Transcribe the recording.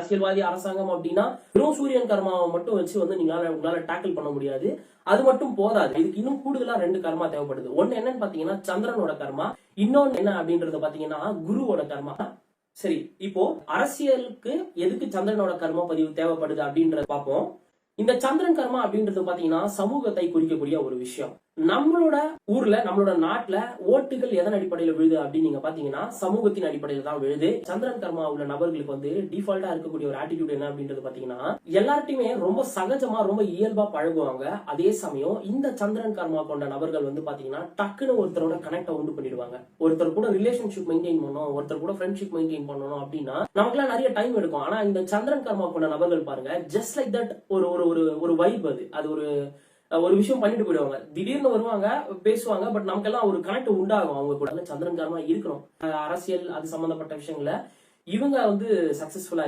அரசியல்வாதி அரசாங்கம் அப்படின்னா வெறும் சூரியன் கர்மாவை மட்டும் வச்சு வந்து உங்களால டேக்கிள் பண்ண முடியாது. அது மட்டும் போதாது, இதுக்கு இன்னும் கூடுதலா 2 கர்மா தேவைப்படுது. ஒன்னு என்னன்னு பாத்தீங்கன்னா சந்திரனோட கர்மா, இன்னொன்னு என்ன அப்படின்றத பாத்தீங்கன்னா குருவோட கர்மா. சரி, இப்போ அரசியலுக்கு எதுக்கு சந்திரனோட கர்மா பதிவு தேவைப்படுது அப்படின்றத பாப்போம். இந்த சந்திரன் கர்மா அப்படின்றது பாத்தீங்கன்னா சமூகத்தை குறிக்கக்கூடிய ஒரு விஷயம். நம்மளோட ஊர்ல நம்மளோட நாட்டுல ஓட்டுகள் எதன் அடிப்படையில விழுது அப்படின்னு நீங்க பாத்தீங்கன்னா சமூகத்தின் அடிப்படையில தான் விழுது. சந்திரன் கர்மா உள்ள நபர்களுக்கு வந்து டிஃபால்ட்டா இருக்கக்கூடிய ஒரு ஆட்டிடியூட் என்ன அப்படின்றது பாத்தீங்கன்னா எல்லார்ட்டையுமே ரொம்ப சகஜமா ரொம்ப இயல்பா பழகுவாங்க. அதே சமயம் இந்த சந்திரன் கர்மா கொண்ட நபர்கள் வந்து பாத்தீங்கன்னா டக்குன்னு ஒருத்தரோட கனெக்ட உண்டு பண்ணிடுவாங்க. ஒருத்தர் கூட ரிலேஷன்ஷிப் மெயின்டைன் பண்ணணும், ஒருத்தர் கூட ஃப்ரெண்ட்ஷிப் மெயின்டைன் பண்ணணும் அப்படின்னா நமக்குலாம் நிறைய டைம் எடுக்கும். ஆனா இந்த சந்திரன் கர்மா கொண்ட நபர்கள் பாருங்க, ஜஸ்ட் லைக் தட் ஒரு வைப், அது ஒரு விஷயம் பண்ணிட்டு போயிடுவாங்க. திடீர்னு வருவாங்க, பேசுவாங்க, பட் நமக்கெல்லாம் ஒரு கனெக்ட் உண்டாகும் அவங்க கூட. சந்திரன் கர்மா இருக்கணும். அரசியல் அது சம்பந்தப்பட்ட விஷயங்கள இவங்க வந்து சக்சஸ்ஃபுல்லா